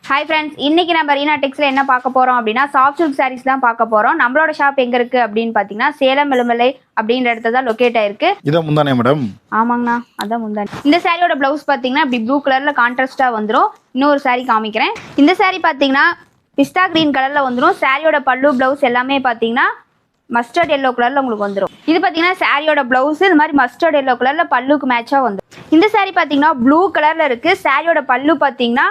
Hi friends, இன்னைக்கு நம்ம ரீனா டெக்ஸ்ல என்ன பார்க்க போறோம் அப்படின்னா சாஃப்ட் சில்க் சாரீஸ் தான் பார்க்க போறோம். நம்மளோட ஷாப் எங்க இருக்கு அப்படின்னு பாத்தீங்கன்னா சேலம் எலுமலை அப்படின்ற இடத்துல தான் லொகேட் ஆயிருக்கு. இத முந்தானே மேடம்? ஆமாங்கண்ணா, அதான் முந்தானே. இந்த சாரியோட பிளவுஸ் பாத்தீங்கன்னா இப்படி ப்ளூ கலர்ல கான்ட்ராஸ்டா வந்துரும். இன்னொரு சாரி காமிக்கிறேன். இந்த சாரி பாத்தீங்கன்னா பிஸ்தா கிரீன் கலர்ல வந்துரும். சாரியோட பல்லு பிளவுஸ் எல்லாமே பாத்தீங்கன்னா மஸ்டர்ட் எல்லோ கலர்ல உங்களுக்கு வந்துடும். இது பாத்தீங்கன்னா சாரியோட பிளவுஸ் இந்த மாதிரி மஸ்டர்ட் எல்லோ கலர்ல பல்லுக்கு மேட்சா வந்துடும். இந்த சாரி பாத்தீங்கன்னா ப்ளூ கலர்ல இருக்கு. சாரியோட பல்லு பாத்தீங்கன்னா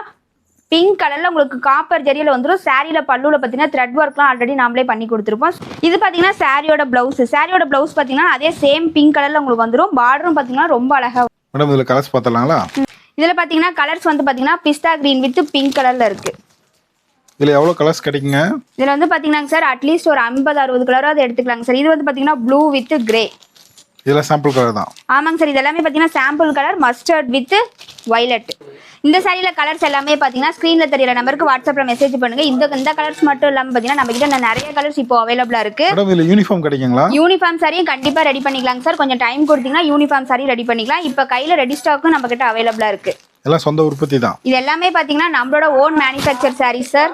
பிங்க் கலர்ல உங்களுக்கு காப்பர் ஜரியில வந்துடும். சாரியில பல்லுல பாத்தீங்கன்னா த்ரெட் ஒர்க்லாம் ஆல்ரெடி நாமளே பண்ணி கொடுத்துருப்போம். இது பாத்தீங்கன்னா சாரியோட பிளவுஸ் பாத்தீங்கன்னா அதே சேம் பிங்க் கலர்ல உங்களுக்கு வந்துடும். பார்டரும் பாத்தீங்கன்னா ரொம்ப அழகா. மேடம் இதுல கலர்ஸ் பார்த்தலாங்களா? இதுல பாத்தீங்கன்னா கலர்ஸ் வந்து பாத்தீங்கன்னா பிஸ்தா கிரீன் வித் பிங்க் கலர்ல இருக்கு. இதுல எவ்வளவு கலர்ஸ் கிடைக்குங்க? இதுல வந்து பாத்தீங்கன்னா சார் அட்லீஸ்ட் ஒரு 50-60 கலராவது எடுத்துக்கலாங்க சார். இது வந்து பாத்தீங்கன்னா ப்ளூ வித் கிரே. இதுல சாம்பிள் கலர் தான். ஆமாங்க சார், இது எல்லாமே பாத்தீங்கன்னா sample colour mustard with violet. இந்த சாரியில கலர்ஸ் எல்லாமே பாத்தீங்கன்னா ஸ்கிரீன்ல தெரியற நம்பருக்கு வாட்ஸ்அப்ல மெசேஜ் பண்ணுங்க. இந்த கலர்ஸ் மட்டும் இல்லாம பாத்தீங்கன்னா நம்ம கிட்ட நிறைய கலர்ஸ் இப்போ அவைலபிளா இருக்கு. மேடம் இதுல யூனிஃபார்ம் கிடைக்குங்களா? யூனிஃபார்ம் சாரியும் கண்டிப்பா ரெடி பண்ணிக்கலாங்க சார். கொஞ்சம் டைம் கொடுத்தீங்கன்னா யூனிஃபார்ம் சாரி ரெடி பண்ணிக்கலாம். இப்ப கையில ரெடி ஸ்டாக்கும் நம்ம கிட்ட அவைலபிளா இருக்கு. எல்லாம் சொந்த உற்பத்தி தான். இது எல்லாமே பாத்தீங்கன்னா நம்மளோட ஓன் மேனுஃபேக்சர் சாரி சார்.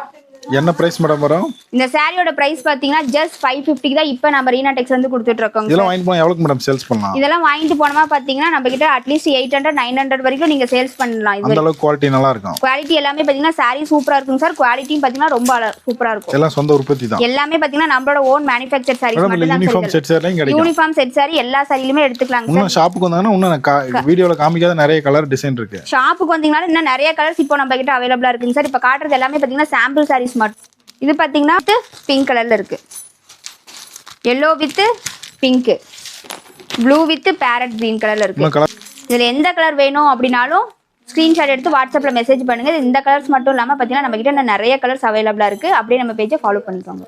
என்ன பிரைஸ் மேடம் வரும்? இந்த சாரியோட பிரைஸ் பாத்தீங்கன்னா ஜஸ்ட் 550 தான் இப்ப நம்ம ரீனா டெக்ஸ் வந்து கொடுத்துட்டு இருக்கோம். இதெல்லாம் வாங்கிட்டு போனா எவ்வளவு மேடம் சேல்ஸ் பண்ணலாம்? இதெல்லாம் வாங்கிட்டு போனமா பாத்தீங்கன்னா நம்ம கிட்ட அட்லீஸ்ட் 800-900 வரைக்கும் நீங்க சேல்ஸ் பண்ணலாம். அந்த அளவுக்கு குவாலிட்டி நல்லா இருக்கும். குவாலிட்டி எல்லாமே பாத்தீங்கன்னா சாரி சூப்பரா இருக்கும் சார். குவாலிட்டியும் பாத்தீங்கன்னா ரொம்ப சூப்பரா இருக்கும். எல்லாம் சொந்த உற்பத்தி தான். எல்லாமே பாத்தீங்கன்னா நம்மளோட ஓன் மேனுஃபேக்சர் சாரீஸ் மட்டும் தான். யூனிஃபார்ம் செட் சாரியும் கிடைக்கும். யூனிஃபார்ம் செட் சாரி எல்லா சாரியிலுமே எடுத்துக்கலாம் சார். இன்னும் ஷாப்புக்கு வந்தாங்கன்னா இன்னும் வீடியோல காமிக்காத நிறைய கலர் டிசைன் இருக்கு. ஷாப்புக்கு வந்தீங்கன்னா இன்னும் நிறைய கலர்ஸ் இப்போ நம்ம கிட்ட அவைலபிளா இருக்குங்க சார். இப்ப காட்டுறது எல்லாமே பாத்தீங்கன்னா சாம்பிள் சாரீஸ் மட்டும். இது பாத்தீங்கன்னா பிங்க் கலர்ல இருக்கு, yellow with pink, blue with farad green கலர்ல இருக்கு. இதுல எந்த கலர் வேணும் அப்படின்னாலும் ஸ்கிரீன்ஷாட் எடுத்து வாட்ஸ்அப்ல மெசேஜ் பண்ணுங்க. இந்த கலர்ஸ் மட்டும் இல்லாம பாத்தீங்கன்னா நம்ம கிட்ட நிறைய கலர்ஸ் அவைலபிளா இருக்கு. அப்படியே நம்ம பேஜை ஃபாலோ பண்ணிக்கோங்க.